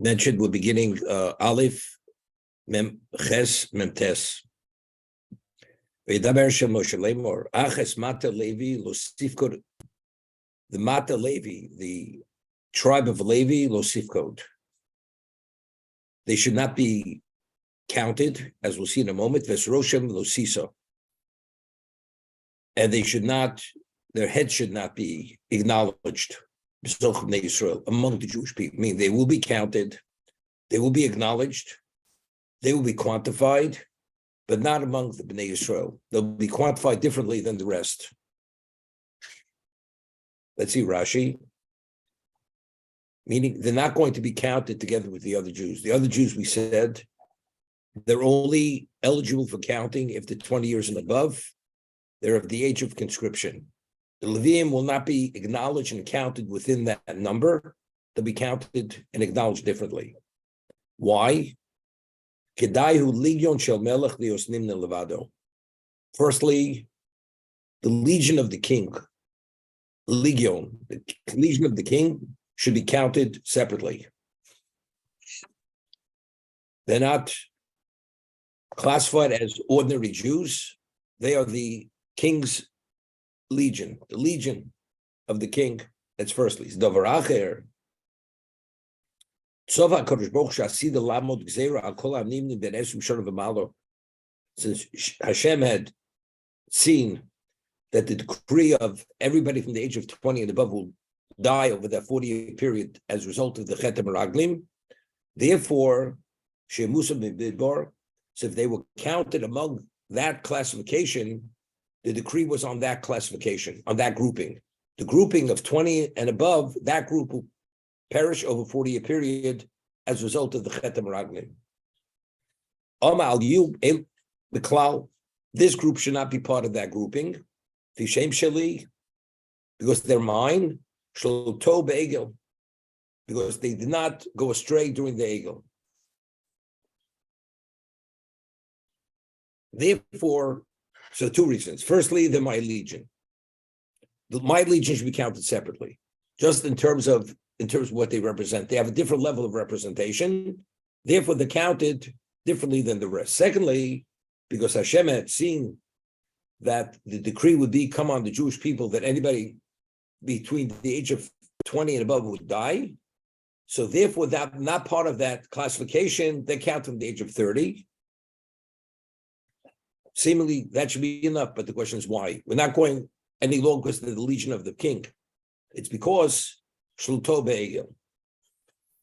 mentioned we're beginning Aleph, Mem Ches, Mem Tes. Aches Mata Levi, Losifkod, the Mata Levi, the tribe of Levi, Losifkod. They should not be counted, as we'll see in a moment, Vesroshem Losiso. And they should not, their heads should not be acknowledged among the Jewish people. I mean, they will be counted, they will be acknowledged, they will be quantified, but not among the Bnei Yisrael. They'll be quantified differently than the rest. Let's see Rashi. Meaning they're not going to be counted together with the other Jews. The other Jews, we said, they're only eligible for counting if they're 20 years and above. They're of the age of conscription. The Leviim will not be acknowledged and counted within that number. They'll be counted and acknowledged differently. Why? Firstly, the legion of the king, the legion of the king should be counted separately. They're not classified as ordinary Jews. They are the king's legion, the legion of the king. That's firstly. Since Hashem had seen that the decree of everybody from the age of 20 and above will die over that 40-year period as a result of the Chet Meraglim, therefore, so if they were counted among that classification, the decree was on that classification, on that grouping. The grouping of 20 and above, that group will perish over a 40-year period as a result of the Chet Meraglim. This group should not be part of that grouping. Because they're mine, because they did not go astray during the Egel. Therefore, so two reasons. Firstly, they're my legion. My legion should be counted separately, just in terms of what they represent. They have a different level of representation. Therefore, they're counted differently than the rest. Secondly, because Hashem had seen that the decree would be come on the Jewish people that anybody between the age of 20 and above would die. So therefore, that not part of that classification, they count from the age of 30. Seemingly, that should be enough, but the question is why? We're not going any longer because they're the legion of the king. It's because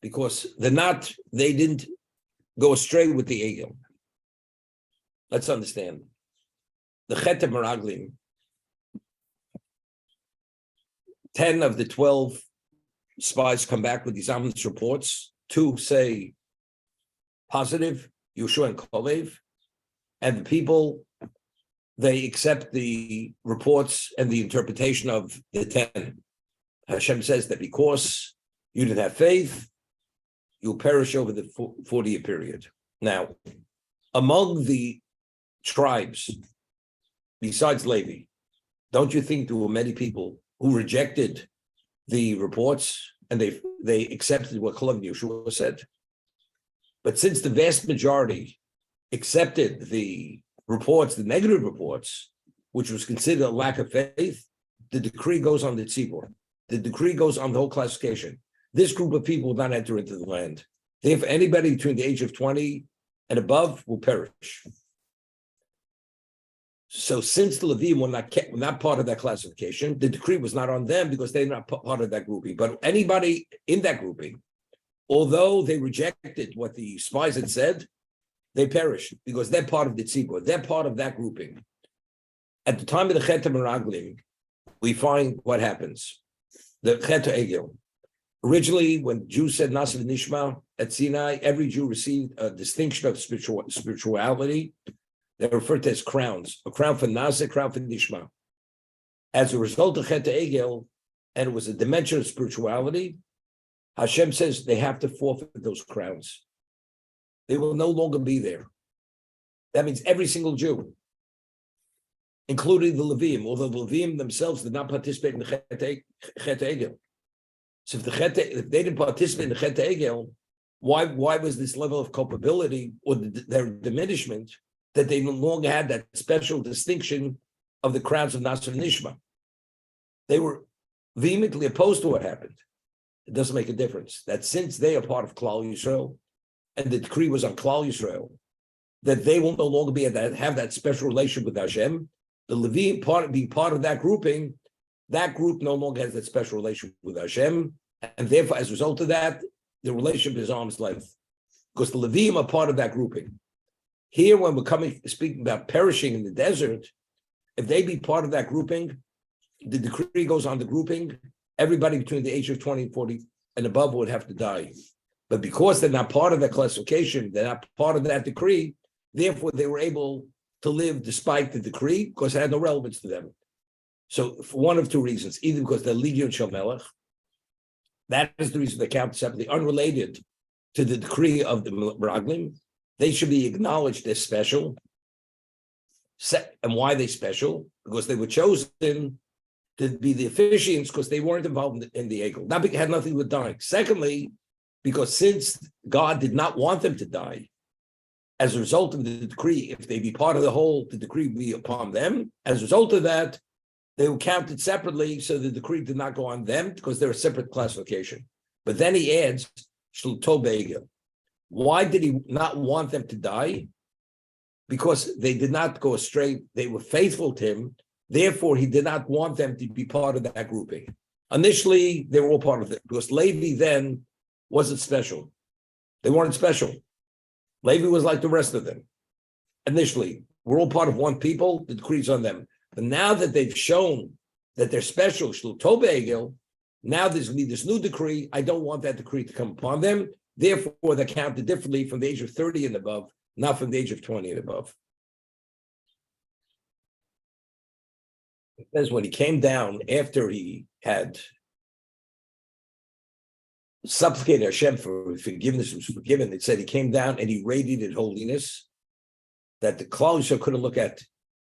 because they didn't go astray with the Egel. Let's understand. The Chet Meraglim, 10 of the 12 spies come back with these ominous reports. 2 say positive, Yeshua and Kalev, and the people, they accept the reports and the interpretation of the 10. Hashem says that because you didn't have faith, you'll perish over the 40-year period. Now, among the tribes, besides Levi, don't you think there were many people who rejected the reports and they accepted what Kalev and Yeshua said? But since the vast majority accepted the reports, the negative reports, which was considered a lack of faith, the decree goes on the tzibur. The decree goes on the whole classification. This group of people will not enter into the land. Therefore, anybody between the age of 20 and above will perish. So since the Leviim were not part of that classification, the decree was not on them because they're not part of that grouping. But anybody in that grouping, although they rejected what the spies had said, they perished because they're part of the tzibur. They're part of that grouping. At the time of the Chet Meraglim, we find what happens. The Chet Egel. Originally, when Jews said Nasiv Nishma at Sinai, every Jew received a distinction of spirituality. They're referred to as crowns, a crown for Nasa, a crown for Nishma. As a result of Chet Egel, and it was a dimension of spirituality, Hashem says they have to forfeit those crowns. They will no longer be there. That means every single Jew, including the Leviim, although the Leviim themselves did not participate in the Chet Egel. So if they didn't participate in the Chet Egel, Why was this level of culpability or their diminishment that they no longer had that special distinction of the crowns of Nasr and Nishma? They were vehemently opposed to what happened. It doesn't make a difference. That since they are part of Klal Yisrael, and the decree was on Klal Yisrael, that they will no longer be have that special relation with Hashem. The Leviim being part of that grouping, that group no longer has that special relation with Hashem, and therefore, as a result of that, the relationship is arm's length, because the Leviim are part of that grouping. Here, when we're speaking about perishing in the desert, if they be part of that grouping, the decree goes on the grouping. Everybody between the age of 20 and 40 and above would have to die. But because they're not part of that classification, they're not part of that decree, therefore they were able to live despite the decree because it had no relevance to them. So for one of two reasons, either because they're Legion Shel Melech, that is the reason they count separately, unrelated to the decree of the Meraglim. They should be acknowledged as special. And why are they special? Because they were chosen to be the officiants because they weren't involved in the Egel. That had nothing to do with dying. Secondly, because since God did not want them to die, as a result of the decree, if they be part of the whole, the decree be upon them. As a result of that, they were counted separately, so the decree did not go on them because they're a separate classification. But then he adds, Shluto Be'egel. Why did he not want them to die? Because they did not go astray. They were faithful to him. Therefore, he did not want them to be part of that grouping. Initially, they were all part of it because Levi then wasn't special. They weren't special. Levi was like the rest of them. Initially, we're all part of one people. The decree's on them. But now that they've shown that they're special, Shluto Be'egel, now there's going to be this new decree. I don't want that decree to come upon them. Therefore, they're counted differently from the age of 30 and above, not from the age of 20 and above. It says when he came down after he had supplicated Hashem for forgiveness, was forgiven. It said he came down and he radiated holiness, that the Klal Yisrael couldn't look at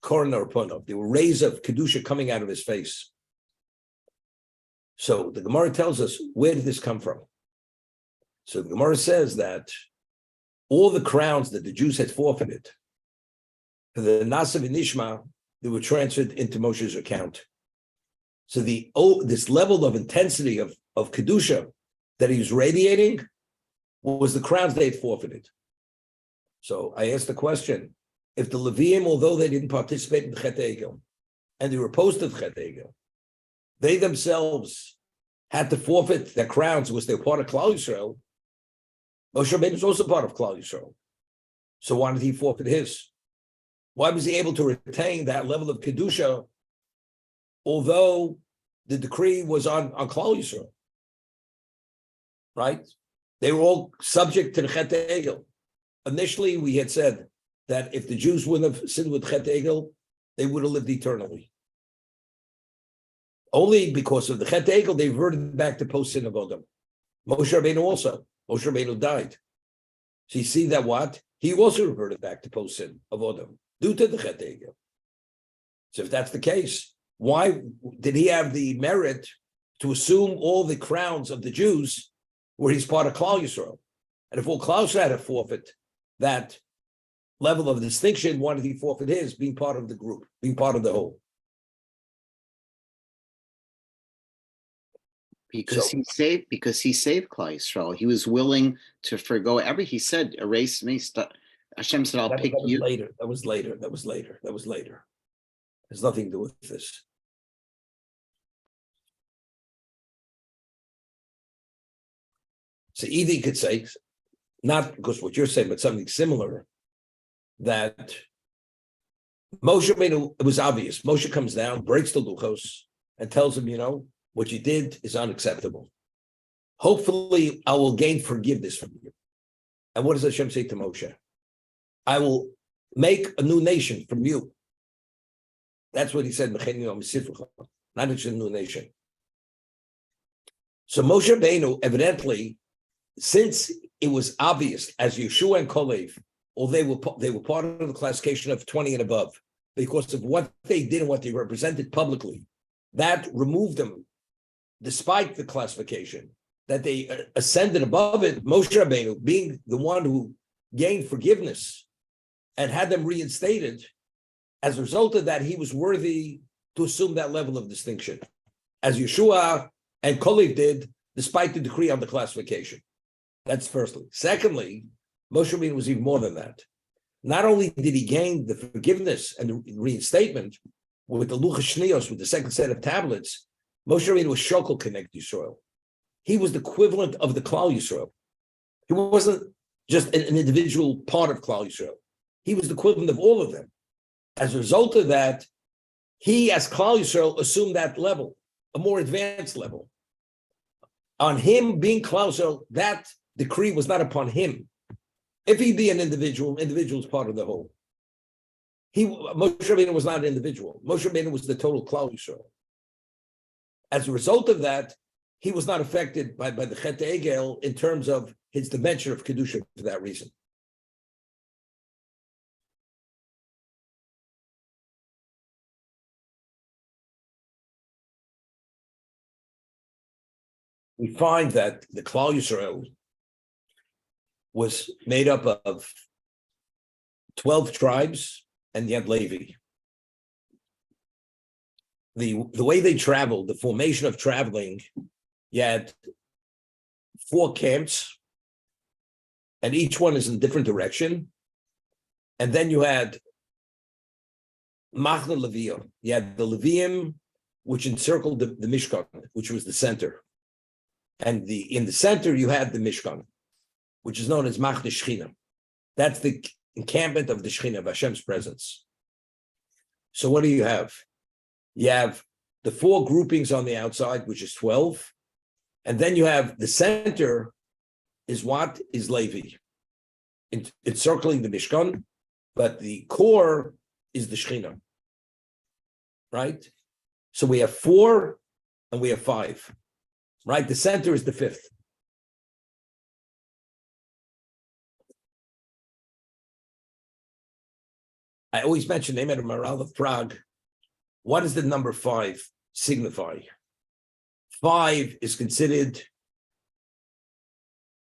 Koran or Punov. There were rays of Kedusha coming out of his face. So the Gemara tells us, where did this come from? So the Gemara says that all the crowns that the Jews had forfeited for the Nasav and Nishma, they were transferred into Moshe's account. So this level of intensity of Kedusha that he was radiating was the crowns they had forfeited. So I asked the question, if the Leviim, although they didn't participate in the Chet Egel, and they were opposed to the Chet Egel, they themselves had to forfeit their crowns because they were part of Klal Yisrael. Moshe Rabbeinu was also part of Klal Yisrael. So why did he forfeit his? Why was he able to retain that level of Kedusha, although the decree was on Klal Yisrael? Right? They were all subject to the Chet Egel. Initially, we had said that if the Jews wouldn't have sinned with Chet Egel, they would have lived eternally. Only because of the Chet Egel, they reverted back to post-sin of Adam. Moshe Rabbeinu also. Moshe Rabbeinu died. So you see that what? He also reverted back to post-sin of Adam, due to the Chet Egel. So if that's the case, why did he have the merit to assume all the crowns of the Jews where he's part of Klal Yisrael? And if all Klal Yisrael had to forfeit that level of distinction, why did he forfeit his, being part of the group, being part of the whole? Because he saved Klal Yisrael. He was willing to forgo he said, erase me. Hashem said, I'll pick you. That was later. There's nothing to do with this. So either you could say, not because what you're saying, but something similar, that Moshe Rabbeinu, it was obvious. Moshe comes down, breaks the luchos, and tells him, what you did is unacceptable. Hopefully, I will gain forgiveness from you. And what does Hashem say to Moshe? I will make a new nation from you. That's what he said, not a new nation. So Moshe Rabbeinu, evidently, since it was obvious, as Yeshua and Kalev, or they were part of the classification of 20 and above, because of what they did and what they represented publicly, that removed them, despite the classification, that they ascended above it, Moshe Rabbeinu being the one who gained forgiveness and had them reinstated, as a result of that, he was worthy to assume that level of distinction, as Yeshua and Kalev did, despite the decree on the classification. That's firstly. Secondly, Moshe Rabbeinu was even more than that. Not only did he gain the forgiveness and the reinstatement with the Luchas Shnios, with the second set of tablets, Moshe Rabbeinu was Shokol Connect Yisrael. He was the equivalent of the Klal Yisrael. He wasn't just an individual part of Klal Yisrael. He was the equivalent of all of them. As a result of that, he, as Klal Yisrael, assumed that level, a more advanced level. On him being Klal Yisrael, that decree was not upon him. If he be an individual is part of the whole. Moshe Rabbeinu was not an individual. Moshe Rabbeinu was the total Klal Yisrael. As a result of that, he was not affected by the Chet Egel in terms of his dimension of Kedusha for that reason. We find that the Klal Yisrael was made up of 12 tribes, and you had Levi. The way they traveled, the formation of traveling, you had 4 camps, and each one is in a different direction. And then you had Machna Leviim. You had the Leviim, which encircled the Mishkan, which was the center. And in the center, you had the Mishkan, which is known as Machna Shechina. That's the encampment of the Shechina, of Hashem's presence. So what do you have? You have the 4 groupings on the outside, which is 12. And then you have the center is what is Levi, encircling the Mishkan, but the core is the Shechina, right? So we have 4 and we have 5, right? The center is the 5th. I always mention the name of Maharal of Prague. What does the number 5 signify? 5 is considered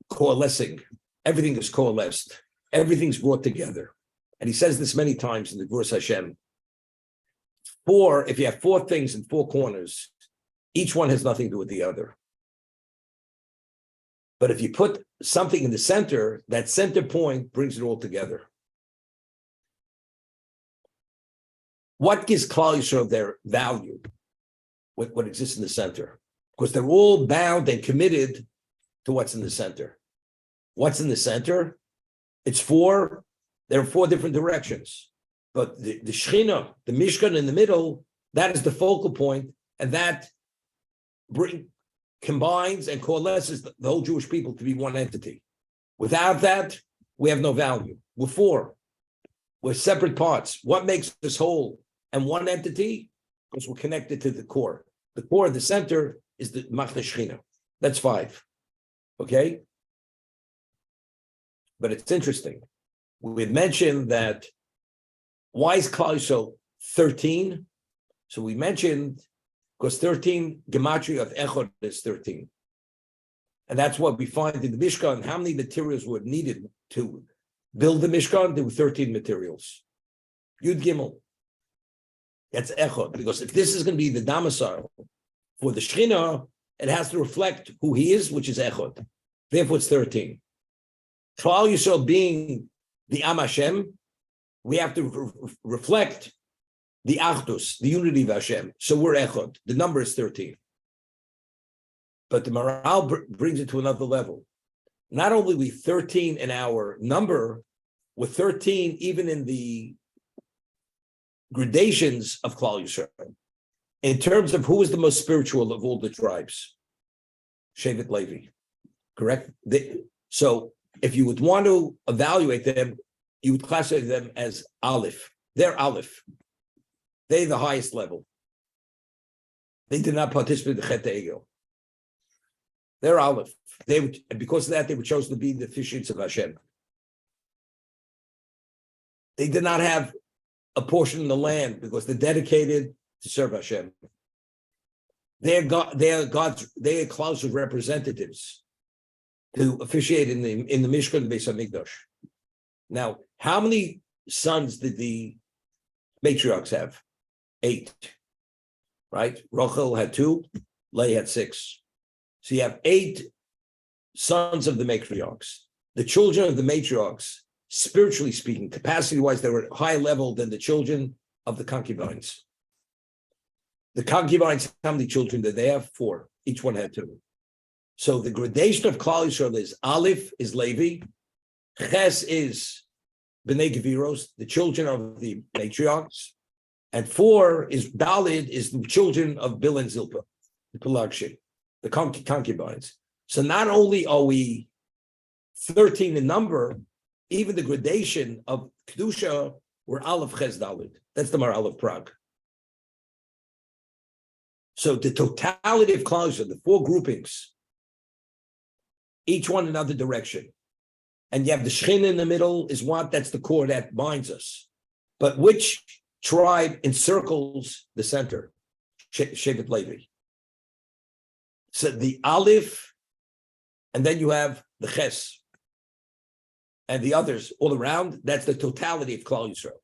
coalescing. Everything is coalesced. Everything's brought together. And he says this many times in the verse Hashem. 4, if you have 4 things in 4 corners, each one has nothing to do with the other. But if you put something in the center, that center point brings it all together. What gives Klal Yisrael their value? What exists in the center? Because they're all bound and committed to what's in the center. What's in the center? It's 4. There are 4 different directions. But the Shechina, the Mishkan in the middle, that is the focal point, and that combines and coalesces the whole Jewish people to be one entity. Without that, we have no value. We're 4. We're separate parts. What makes us whole and one entity? Because we're connected to the core. The core, the center, is the Machna Shechina. That's 5. Okay? But it's interesting. We had mentioned that why is Klal Yisrael 13? So we mentioned because 13, Gematria of Echad is 13. And that's what we find in the Mishkan. How many materials were needed to build the Mishkan? There were 13 materials. Yud Gimel. That's Echad. Because if this is going to be the domicile for the Shechina, it has to reflect who he is, which is Echad. Therefore, it's 13. Klal Yisrael being the Am Hashem, we have to reflect the Achdus, the unity of Hashem. So we're Echad. The number is 13. But the Maharal brings it to another level. Not only are we 13 in our number, we're 13 even in the gradations of Klal Yisrael. In terms of who is the most spiritual of all the tribes, Shevet Levi, correct? So if you would want to evaluate them, you would classify them as Aleph. They're Aleph. They're the highest level. They did not participate in the Chet Egel. They're Aleph. They would, and because of that, they were chosen to be the officiants of Hashem. They did not have a portion in the land because they're dedicated to serve Hashem. they're Klaus's representatives to officiate in the Mishkan Beis Hamikdash. Now, how many sons did the matriarchs have? 8, right? Rachel had 2, Leah had 6. So you have 8 sons of the matriarchs. The children of the matriarchs, spiritually speaking, capacity-wise, they were higher level than the children of the concubines. The concubines, how many children did they have? 4. Each one had 2. So the gradation of Klal Yisrael is Aleph is Levi, Ches is Bnei Geviros, the children of the matriarchs, and 4 is Dalid is the children of Bil and Zilpah, the Pelagshim, the concubines. So not only are we 13 in number, even the gradation of Kedusha were Aleph Ches Dalid. That's the Maral of Prague. So the totality of Klal Yisrael, the 4 groupings, each one another direction. And you have the Shechin in the middle is what? That's the core that binds us. But which tribe encircles the center? Shevet Levi. So the Aleph, and then you have the Ches, and the others all around. That's the totality of Klal Yisrael.